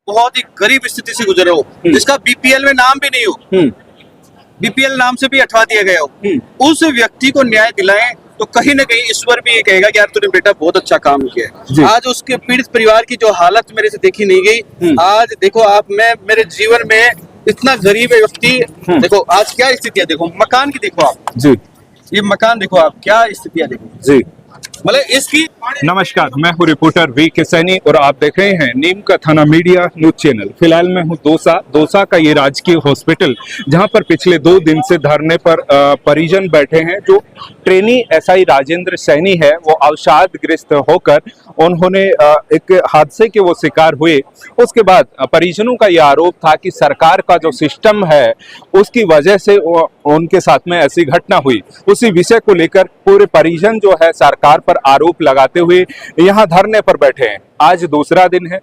बहुत ही गरीब स्थिति से गुजर हो, जिसका बीपीएल में नाम भी नहीं हो, बीपीएल नाम से भी हटवा दिया गया हो, उस व्यक्ति को न्याय दिलाएं तो कहीं ना कहीं ईश्वर भी ये कहेगा कि यार तूने बेटा बहुत अच्छा काम किया है। आज उसके पीड़ित परिवार की जो हालत मेरे से देखी नहीं गई, आज देखो आप, मैं मेरे जीवन में इतना गरीब व्यक्ति, देखो आज क्या स्थिति है, देखो मकान की देखो आप जी, ये मकान देखो आप, क्या स्थितियां देखो जी, मतलब इसकी। नमस्कार, मैं हूँ रिपोर्टर वी के सैनी और आप देख रहे हैं नीम का थाना मीडिया न्यूज चैनल। फिलहाल मैं हूँ दोसा का ये राजकीय हॉस्पिटल, जहां पर पिछले 2 दिन से धरने पर परिजन बैठे हैं। जो ट्रेनी एसआई राजेंद्र सैनी है, वो अवसादग्रस्त होकर उन्होंने एक हादसे के वो शिकार हुए। उसके बाद परिजनों का ये आरोप था कि सरकार का जो सिस्टम है उसकी वजह से उनके साथ में ऐसी घटना हुई। उसी विषय को लेकर पूरे परिजन जो है सरकार पर आरोप लगाते हुए यहाँ धरने पर बैठे हैं। आज दूसरा दिन है।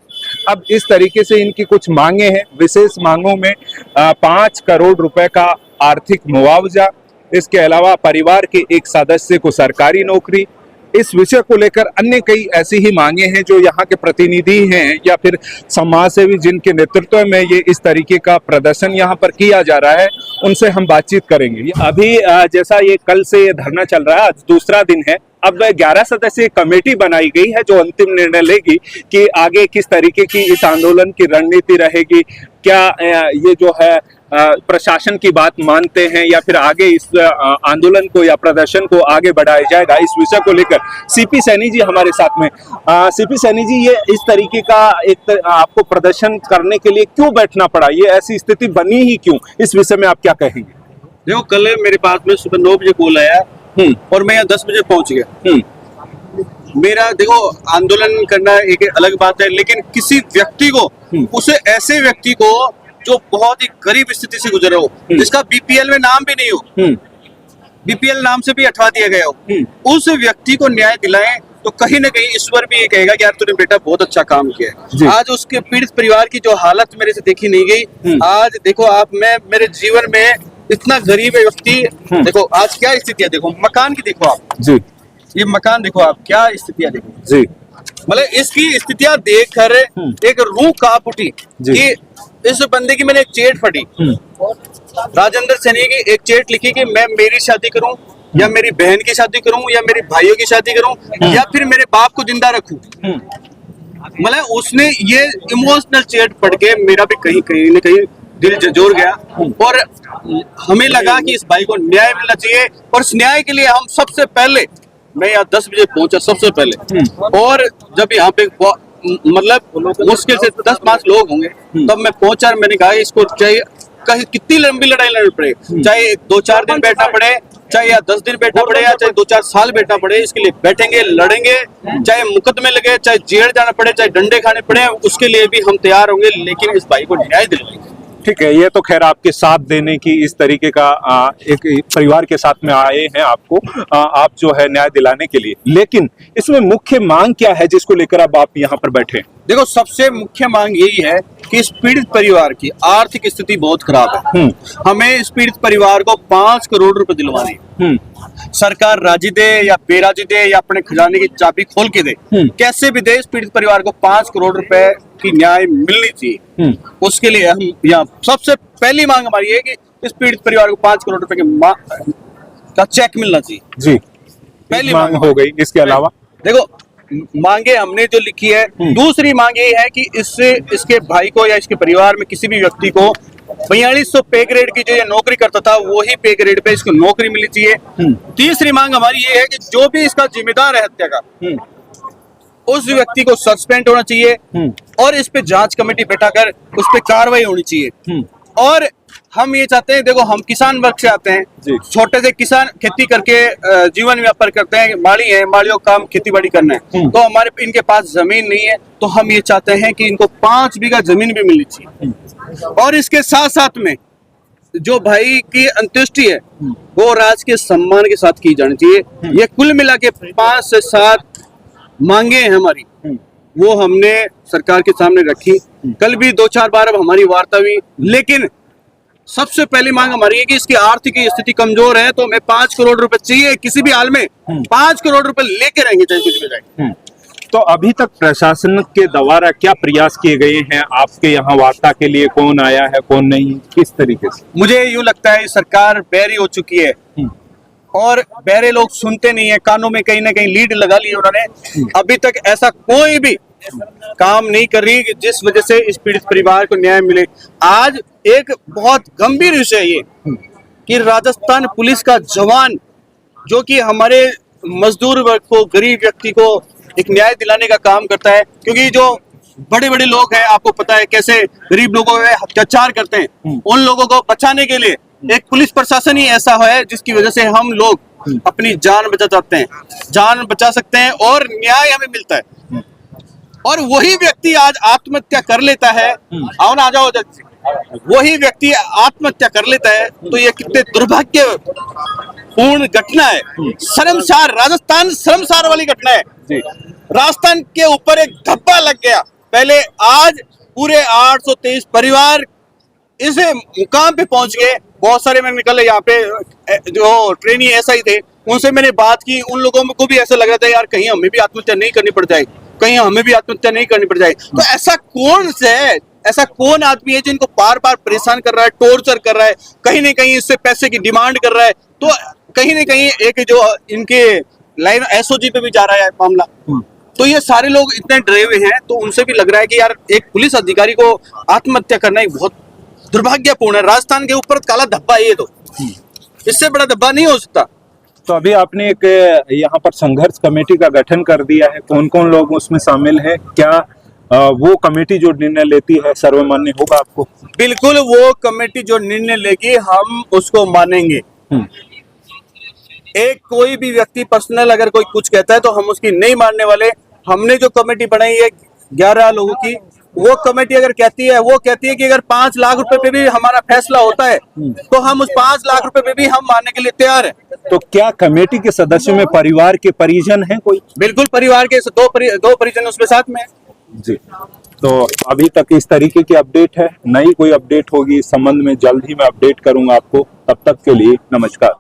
अब इस तरीके से इनकी कुछ मांगे हैं। विशेष मांगों में 5 करोड़ रुपए का आर्थिक मुआवजा, इसके अलावा परिवार के एक सदस्य को सरकारी नौकरी, इस विषय को लेकर अन्य कई ऐसी ही मांगे हैं। जो यहाँ के प्रतिनिधि हैं या फिर समाज सेवी जिनके नेतृत्व में ये इस तरीके का प्रदर्शन यहाँ पर किया जा रहा है, उनसे हम बातचीत करेंगे। अभी जैसा ये कल से ये धरना चल रहा है, आज दूसरा दिन है। अब 11 सदस्यीय कमेटी बनाई गई है जो अंतिम निर्णय लेगी कि आगे किस तरीके की इस आंदोलन की रणनीति रहेगी। क्या ये जो है प्रशासन की बात मानते हैं या फिर आगे इस आंदोलन को या प्रदर्शन को आगे बढ़ाया जाएगा, इस विषय को लेकर सीपी सैनी जी हमारे साथ में। सीपी सैनी जी, ये इस तरीके का आपको प्रदर्शन करने के लिए क्यों बैठना पड़ा, ये ऐसी स्थिति बनी ही क्यों, इस विषय में आप क्या कहेंगे? देखो कल मेरे पास में सुबह 9 बजे कॉल आया और मैं यहाँ 10 बजे पहुंच गया। मेरा देखो आंदोलन करना एक अलग बात है, लेकिन किसी व्यक्ति को, उसे ऐसे व्यक्ति को जो बहुत ही गरीब स्थिति से गुजरा हो, जिसका बीपीएल में नाम भी नहीं हो, बीपीएल नाम से भी हटवा दिया गया हो, उस व्यक्ति को न्याय दिलाएं तो कहीं ना कहीं ईश्वर भी ये कहेगा कि यार तूने बेटा बहुत अच्छा काम किया है। आज उसके पीड़ित परिवार की जो हालत मेरे से देखी नहीं गई, आज देखो आप, मैं मेरे जीवन में इतना गरीब व्यक्ति, देखो आज क्या स्थितियां देखो, मकान की देखो आप जी, ये मकान देखो आप, क्या स्थितियां देखो जी, मतलब इसकी स्थितियां देखकर एक रूह कांप उठी कि इस बंदे की मैंने एक चेट पढ़ी, राजेंद्र सैनी की एक चेट लिखी कि मैं मेरी शादी करूं या मेरी बहन की शादी करूं या मेरी भाइयों की शादी करूं या फिर मेरे बाप को जिंदा रखूं। मतलब उसने ये इमोशनल चेट पढ़ के मेरा भी कहीं न कहीं दिल झंझोर गया और हमें लगा कि इस भाई को न्याय मिलना चाहिए। और इस न्याय के लिए हम सबसे पहले, मैं यहाँ 10 बजे पहुंचा सबसे पहले, और जब यहाँ पे मतलब मुश्किल से 10-5 लोग होंगे तब मैं पहुंचा। मैंने कहा इसको चाहे कहीं कितनी लंबी लड़ाई लड़नी पड़े, चाहे 2-4 दिन बैठना पड़े, चाहे या 10 दिन बैठना पड़े, या चाहे 2-4 साल बैठना पड़े, इसके लिए बैठेंगे, लड़ेंगे, चाहे मुकदमे लगे, चाहे जेल जाना पड़े, चाहे डंडे खाने पड़े, उसके लिए भी हम तैयार होंगे, लेकिन इस भाई को न्याय दिलाएंगे। ठीक है, ये तो खैर आपके साथ देने की इस तरीके का एक परिवार के साथ में आए हैं आपको, आप जो है न्याय दिलाने के लिए, लेकिन इसमें मुख्य मांग क्या है जिसको लेकर अब आप यहाँ पर बैठे हैं? देखो सबसे मुख्य मांग यही है कि इस पीड़ित परिवार की आर्थिक स्थिति बहुत खराब है। हमें इस पीड़ित परिवार को 5 करोड़ रुपए दिलवाने, सरकार राजी दे या बेराजी दे या अपने खजाने की चाबी खोल के दे, कैसे भी दे, इस पीड़ित परिवार को 5 करोड़ रुपए की न्याय मिलनी चाहिए। उसके लिए हम यहाँ सबसे पहली मांग हमारी है कि इस पीड़ित परिवार को 5 करोड़ रुपए का चेक मिलना चाहिए जी, पहली मांग हो गई। इसके अलावा देखो मांगे हमने जो लिखी है, दूसरी मांग ये है कि इससे इसके भाई को या इसके परिवार में किसी भी व्यक्ति को 4200 पे ग्रेड की जो ये नौकरी करता था वही पे ग्रेड पे इसको नौकरी मिलनी चाहिए। तीसरी मांग हमारी ये है कि जो भी इसका जिम्मेदार है हत्या का, उस व्यक्ति को सस्पेंड होना चाहिए और इस पे जांच कमेटी बैठाकर उस पे कार्रवाई होनी चाहिए। और हम ये चाहते हैं, देखो हम किसान वर्ग से आते हैं, छोटे से किसान खेती करके जीवन व्यापार करते हैं, माली है, मालियों का काम खेती बाड़ी करना है, तो हमारे इनके पास जमीन नहीं है, तो हम ये चाहते हैं कि इनको 5 बीघा जमीन भी मिलनी चाहिए। और इसके साथ साथ में जो भाई की अंत्येष्टि है वो राज के सम्मान के साथ की जानी चाहिए। ये कुल मिला के 5 से 7 मांगे हैं हमारी, वो हमने सरकार के सामने रखी। कल भी 2-4 बार अब हमारी वार्ता हुई, लेकिन सबसे पहली मांग हमारी है कि इसकी आर्थिक स्थिति कमजोर है, तो हमें 5 करोड़ रुपए चाहिए किसी भी हाल में, 5 करोड़ रुपए लेके रहेंगे चाहे कुछ भी जाए। तो अभी तक प्रशासन के द्वारा क्या प्रयास किए गए हैं? आपके यहाँ वार्ता के लिए कौन आया है, कौन नहीं, किस तरीके से? मुझे यूं लगता है सरकार बहरी हो चुकी है और बहरे लोग सुनते नहीं है, कानों में कहीं ना कहीं लीड लगा ली उन्होंने। अभी तक ऐसा कोई भी काम नहीं कर रही कि जिस वजह से इस पीड़ित परिवार को न्याय मिले। आज एक बहुत गंभीर विषय है ये कि राजस्थान पुलिस का जवान जो कि हमारे मजदूर वर्ग को, गरीब व्यक्ति को एक न्याय दिलाने का काम करता है, क्योंकि जो बड़े बड़े लोग हैं, आपको पता है कैसे गरीब लोगों पे अत्याचार करते हैं, उन लोगों को बचाने के लिए एक पुलिस प्रशासन ही ऐसा है जिसकी वजह से हम लोग अपनी जान बचा सकते हैं, जान बचा सकते हैं और न्याय हमें मिलता है। और वही व्यक्ति आज आत्महत्या कर लेता है, आओ ना, आ जाओ, वही व्यक्ति आत्महत्या कर लेता है, तो ये कितने दुर्भाग्यपूर्ण घटना है, शर्मसार, राजस्थान शर्मसार वाली घटना है। राजस्थान के ऊपर एक धब्बा लग गया। पहले आज पूरे 823 परिवार इस मुकाम पे पहुंच गए। बहुत सारे मैंने निकले यहाँ पे जो ट्रेनी ऐसा ही थे, उनसे मैंने बात की, उन लोगों को भी ऐसा लग रहा था यार कहीं हमें भी आत्महत्या नहीं करनी पड़ जाए, कहीं हमें भी आत्महत्या नहीं करनी पड़ जाए। तो ऐसा कौन से है, ऐसा कौन आदमी है जिनको बार बार परेशान कर रहा है, टॉर्चर कर रहा है, कहीं ना कहीं इससे पैसे की डिमांड कर रहा है, तो कहीं ना कहीं एक जो इनके लाइन एसओजी पे भी जा रहा है मामला। तो ये सारे लोग इतने डरे हुए हैं, तो उनसे भी लग रहा है कि यार एक पुलिस अधिकारी को आत्महत्या करना ही बहुत दुर्भाग्यपूर्ण है। राजस्थान के ऊपर काला धब्बा है ये, तो इससे बड़ा धब्बा नहीं हो सकता। तो अभी आपने एक यहाँ पर संघर्ष कमेटी का गठन कर दिया है, कौन कौन लोग उसमें शामिल हैं? क्या वो कमेटी जो निर्णय लेती है सर्वमान्य होगा आपको? बिल्कुल, वो कमेटी जो निर्णय लेगी हम उसको मानेंगे। एक कोई भी व्यक्ति पर्सनल अगर कोई कुछ कहता है तो हम उसकी नहीं मानने वाले। हमने जो कमेटी बनाई है 11 लोगों की, वो कमेटी अगर कहती है, वो कहती है कि अगर 5 लाख रुपए पे भी हमारा फैसला होता है तो हम उस 5 लाख रुपए पे भी हम मानने के लिए तैयार हैं। तो क्या कमेटी के सदस्यों में परिवार के परिजन हैं कोई? बिल्कुल, परिवार के दो परिजन उसमें साथ में है। जी, तो अभी तक इस तरीके की अपडेट है। नई कोई अपडेट होगी इस संबंध में जल्द ही मैं अपडेट करूंगा आपको। तब तक के लिए नमस्कार।